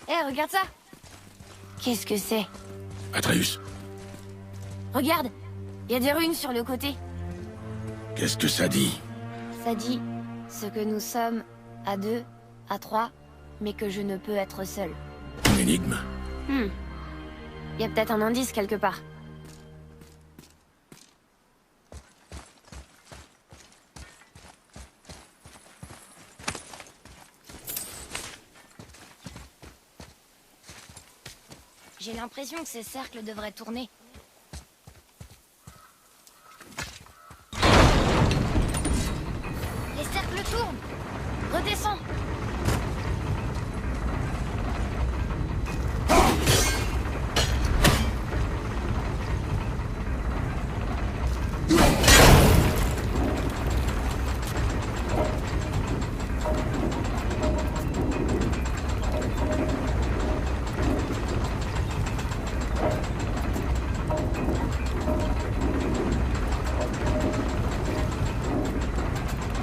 Eh, regarde ça. Qu'est-ce que c'est? Atreus, Regarde, il y a des runes sur le côté. qu'est-ce que ça dit? Ça dit ce que nous sommes à 2, à 3, mais que je ne peux être seul. Une énigme? Il y a peut-être un indice quelque part. J'ai l'impression que ces cercles devraient tourner. Les cercles tournent! Redescends!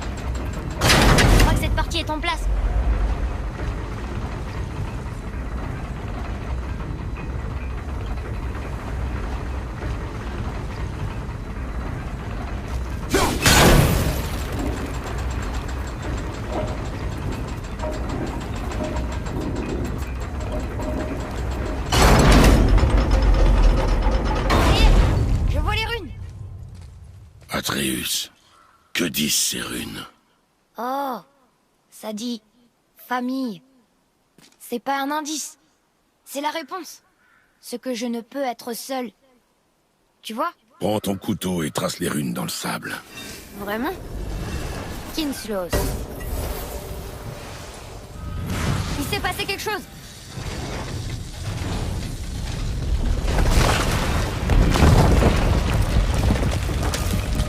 Je crois que cette partie est en place. Je vois les runes. Atreus, que disent ces runes? Oh, ça dit famille. C'est pas un indice. C'est la réponse. Ce que je ne peux être seul. Tu vois? Prends ton couteau et trace les runes dans le sable. Vraiment? Kinslos. Il s'est passé quelque chose.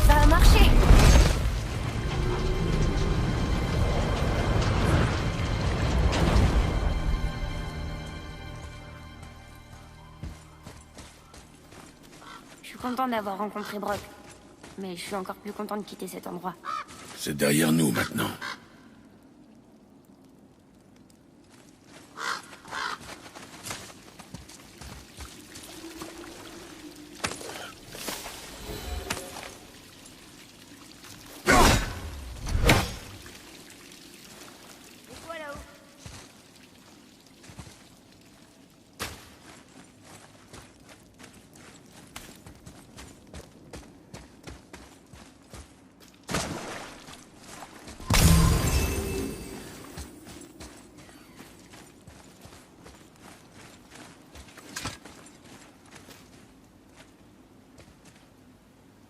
Ça a marché. Je suis contente d'avoir rencontré Brok. Mais je suis encore plus contente de quitter cet endroit. C'est derrière nous maintenant. Et toi là-haut?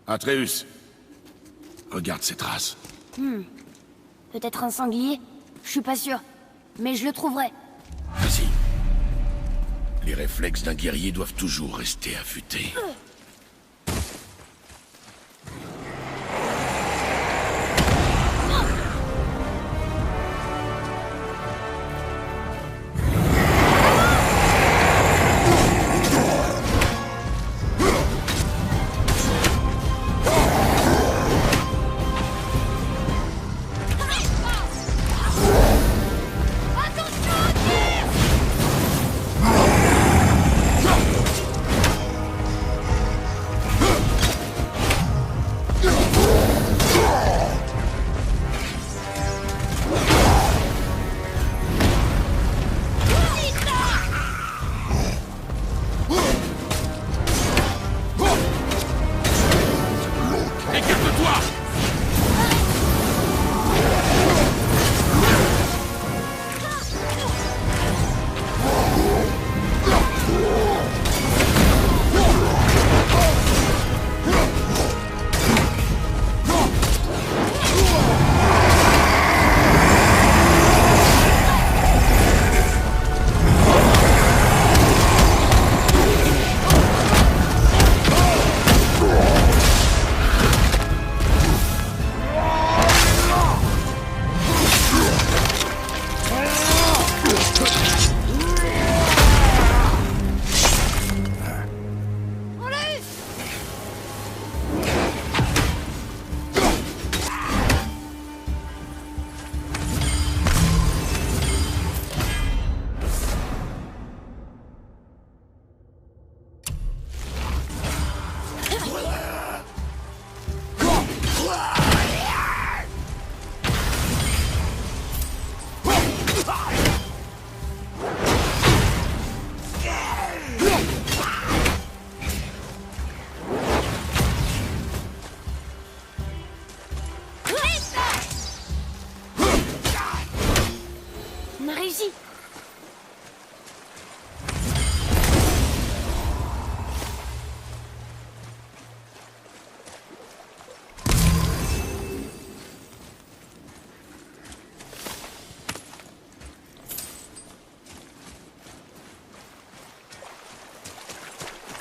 Atreus, regarde ces traces. Peut-être un sanglier? Je suis pas sûr. Mais je le trouverai. Vas-y. Les réflexes d'un guerrier doivent toujours rester affûtés.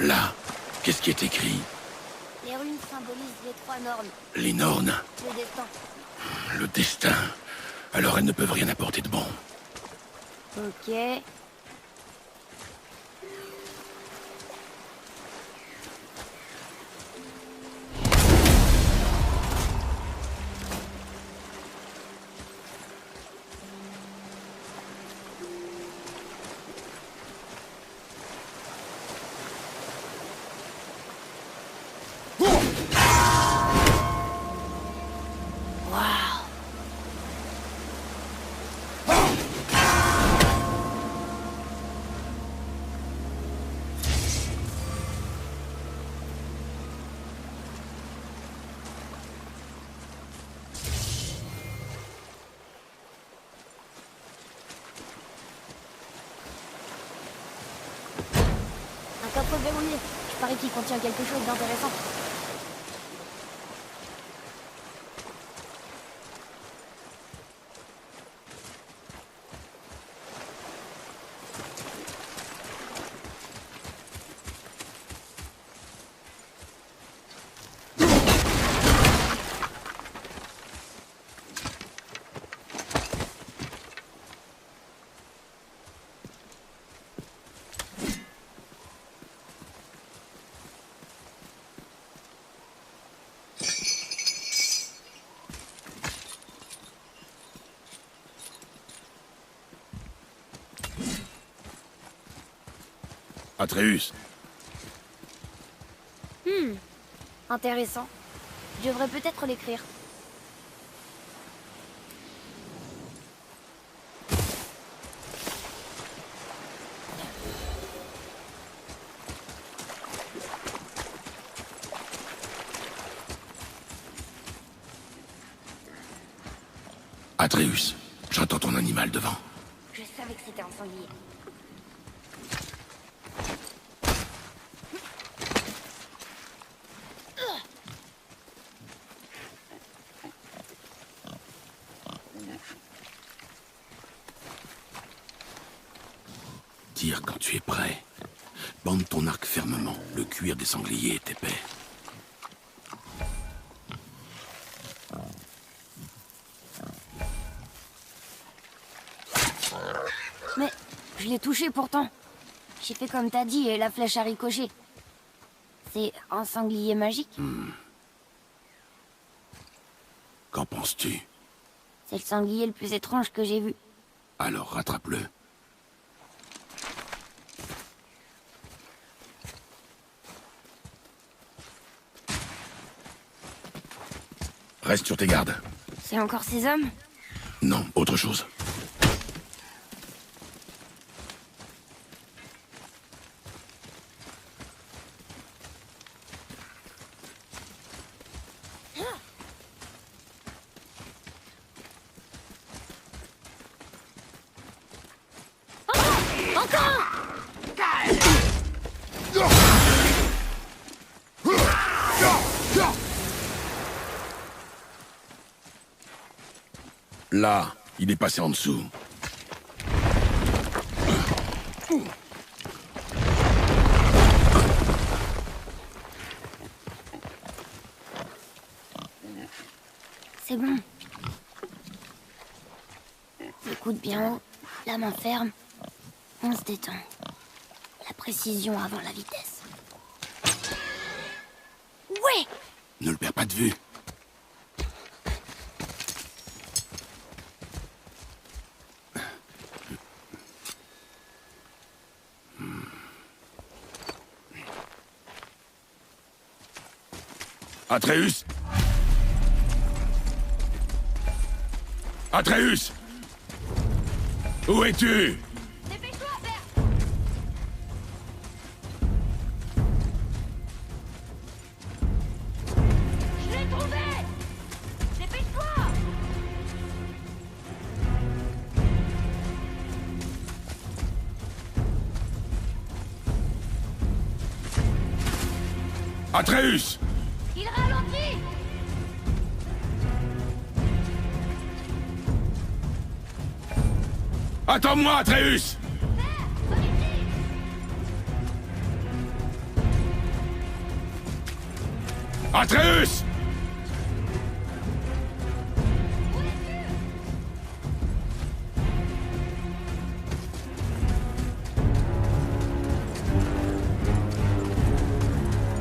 Là, qu'est-ce qui est écrit? Les runes symbolisent les 3 nornes. Les Nornes. Le destin. Le destin. Alors elles ne peuvent rien apporter de bon. Ok. Un coffre verrouillé. Je parie qu'il contient quelque chose d'intéressant. Atreus. Intéressant. Je devrais peut-être l'écrire. Atreus, j'entends ton animal devant. Je savais que c'était un sanglier. Tire quand tu es prêt. Bande ton arc fermement. Le cuir des sangliers est épais. Mais je l'ai touché pourtant. J'ai fait comme t'as dit et la flèche a ricoché. C'est un sanglier magique? Qu'en penses-tu? C'est le sanglier le plus étrange que j'ai vu. Alors rattrape-le. Reste sur tes gardes. C'est encore ces hommes? Non, autre chose. Là, il est passé en dessous. C'est bon. Le coude bien haut, la main ferme. On se détend. La précision avant la vitesse. Ouais! Ne le perds pas de vue. Atreus! Atreus! Où es-tu? Dépêche-toi, père! Je l'ai trouvé! Dépêche-toi! Atreus! Il ralentit! Attends-moi, Atreus! Atreus!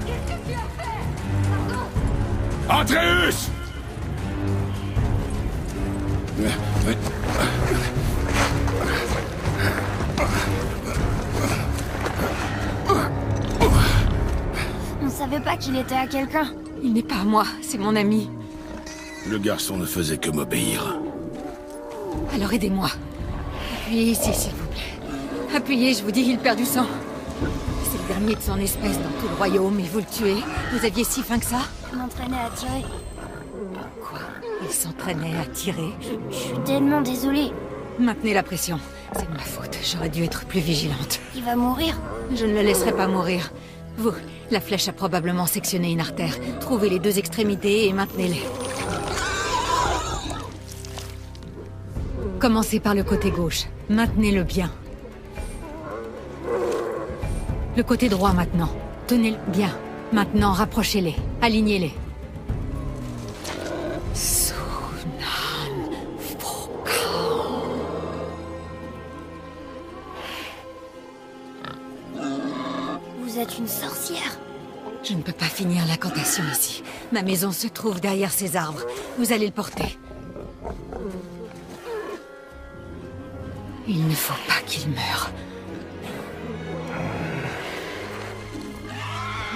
Qu'est-ce que tu as fait? Pardon? Atreus! On savait pas qu'il était à quelqu'un. Il n'est pas à moi, c'est mon ami. Le garçon ne faisait que m'obéir. Alors aidez-moi. Appuyez ici, s'il vous plaît. Appuyez, je vous dis, il perd du sang. C'est le dernier de son espèce dans tout le royaume, et vous le tuez. Vous aviez si faim que ça? Je m'entraînais à tirer. Quoi? Il s'entraînait à tirer? Je suis tellement désolée. Maintenez la pression. C'est de ma faute, j'aurais dû être plus vigilante. Il va mourir. Je ne le laisserai pas mourir. Vous, la flèche a probablement sectionné une artère. Trouvez les deux extrémités et maintenez-les. Commencez par le côté gauche. Maintenez-le bien. Le côté droit maintenant. Tenez-le bien. Maintenant, rapprochez-les. Alignez-les. Vous êtes une sorcière. Je ne peux pas finir l'incantation ici. Ma maison se trouve derrière ces arbres. Vous allez le porter. Il ne faut pas qu'il meure.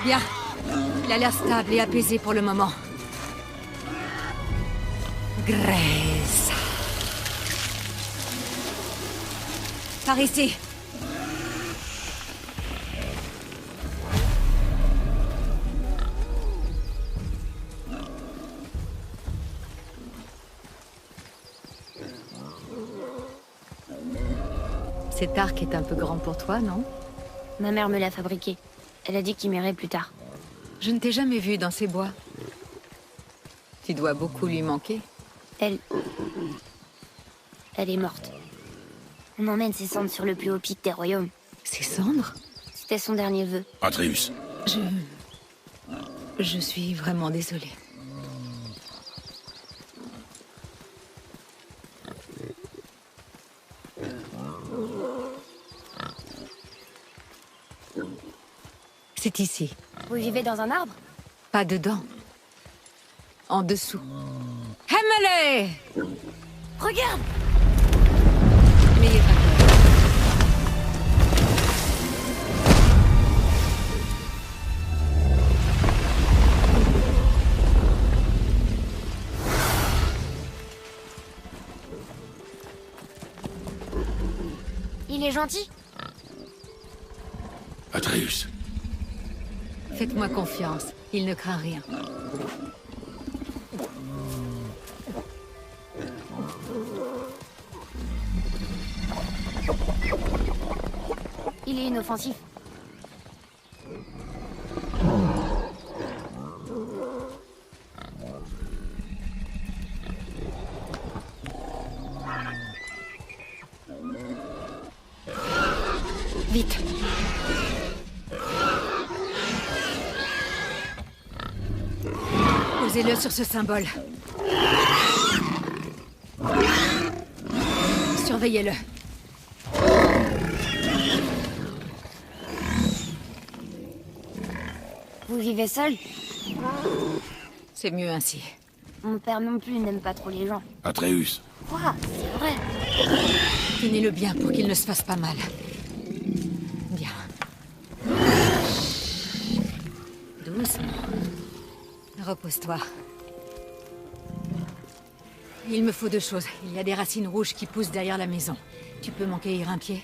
Bien. Il a l'air stable et apaisé pour le moment. Grace. Par ici. Cet arc est un peu grand pour toi, non? Ma mère me l'a fabriqué. Elle a dit qu'il m'irait plus tard. Je ne t'ai jamais vu dans ces bois. Tu dois beaucoup lui manquer. Elle est morte. On emmène ses cendres sur le plus haut pic des royaumes. Ses cendres? C'était son dernier vœu. Atreus. Je suis vraiment désolée. C'est ici. Vous vivez dans un arbre? Pas dedans. En dessous. Hemele! Regarde! N'ayez pas peur. Il est gentil? Atreus. Faites-moi confiance. Il ne craint rien. Il est inoffensif. Vite. Posez-le sur ce symbole. Surveillez-le. Vous vivez seul? C'est mieux ainsi. Mon père non plus n'aime pas trop les gens. Atreus. Quoi? C'est vrai. Tenez-le bien pour qu'il ne se fasse pas mal. Bien. Doucement. Repose-toi. Il me faut deux choses. Il y a des racines rouges qui poussent derrière la maison. Tu peux m'en cueillir un pied?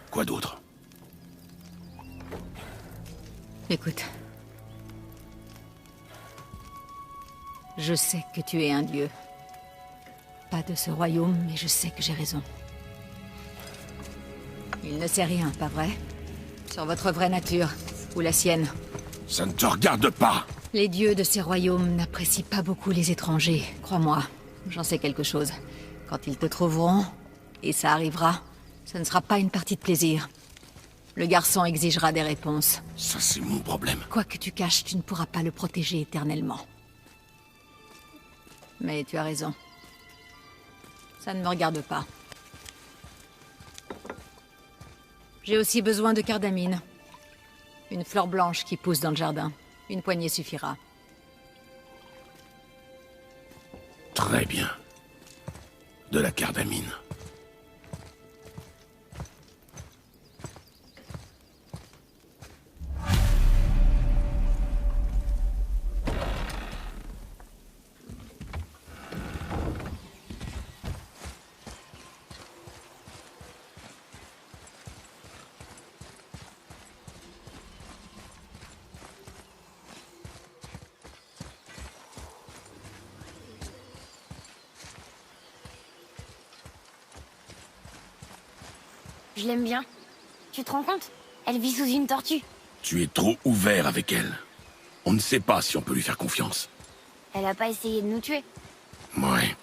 Quoi d'autre? Écoute. Je sais que tu es un dieu. Pas de ce royaume, mais je sais que j'ai raison. Il ne sait rien, pas vrai? Sur votre vraie nature, ou la sienne. Ça ne te regarde pas. Les dieux de ces royaumes n'apprécient pas beaucoup les étrangers, crois-moi. J'en sais quelque chose. Quand ils te trouveront, et ça arrivera, Ce ne sera pas une partie de plaisir. Le garçon exigera des réponses. Ça, c'est mon problème. Quoi que tu caches, tu ne pourras pas le protéger éternellement. Mais tu as raison. Ça ne me regarde pas. J'ai aussi besoin de cardamine. Une fleur blanche qui pousse dans le jardin. Une poignée suffira. Très bien. De la cardamine. Je l'aime bien. Tu te rends compte? Elle vit sous une tortue. Tu es trop ouvert avec elle. On ne sait pas si on peut lui faire confiance. Elle a pas essayé de nous tuer. Ouais.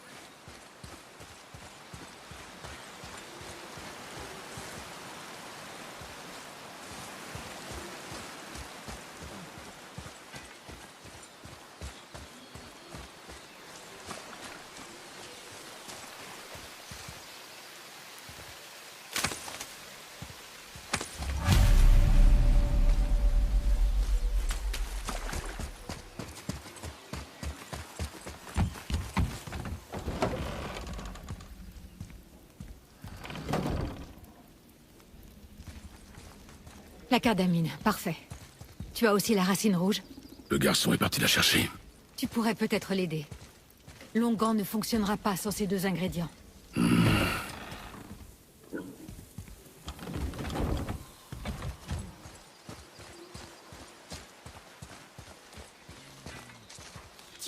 La cardamine, parfait. Tu as aussi la racine rouge? Le garçon est parti la chercher. Tu pourrais peut-être l'aider. L'onguent ne fonctionnera pas sans ces deux ingrédients. Tu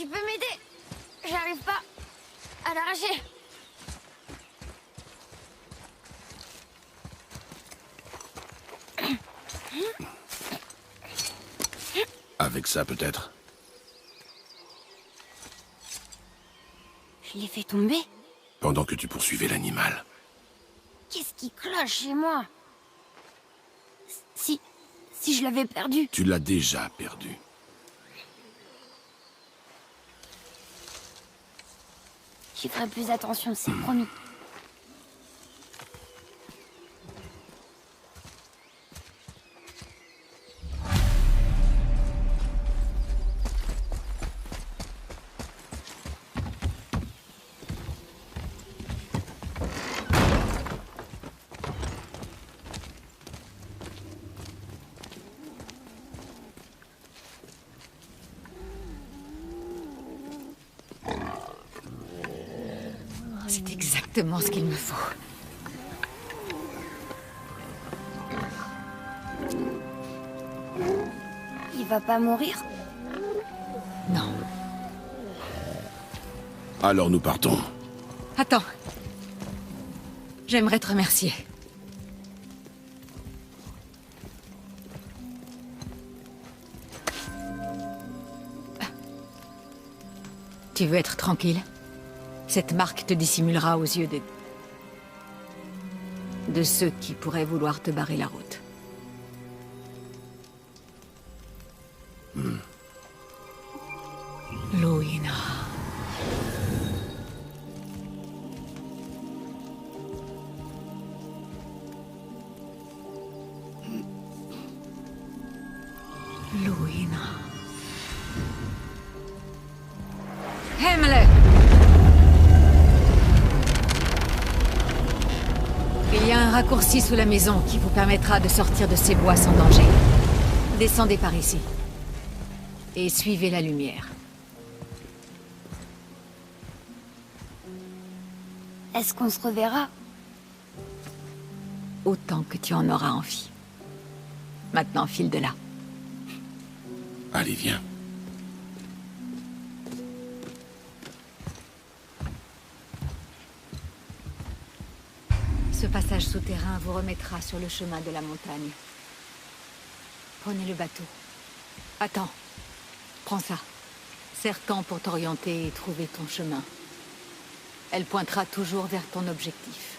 peux m'aider? J'arrive pas à l'arracher. Avec ça, peut-être. Je l'ai fait tomber. Pendant que tu poursuivais l'animal. Qu'est-ce qui cloche chez moi? Si je l'avais perdu. Tu l'as déjà perdu. J'y ferai plus attention, c'est promis. C'est exactement ce qu'il me faut. Il va pas mourir? Non. Alors nous partons. Attends. J'aimerais te remercier. Tu veux être tranquille? Cette marque te dissimulera aux yeux de ceux qui pourraient vouloir te barrer la route. Luina. Luina. Himmler! Il y a un raccourci sous la maison qui vous permettra de sortir de ces bois sans danger. Descendez par ici. Et suivez la lumière. Est-ce qu'on se reverra? Autant que tu en auras envie. Maintenant, file de là. Allez, viens. Ce passage souterrain vous remettra sur le chemin de la montagne. Prenez le bateau. Attends. Prends ça. Serre-t'en pour t'orienter et trouver ton chemin. Elle pointera toujours vers ton objectif.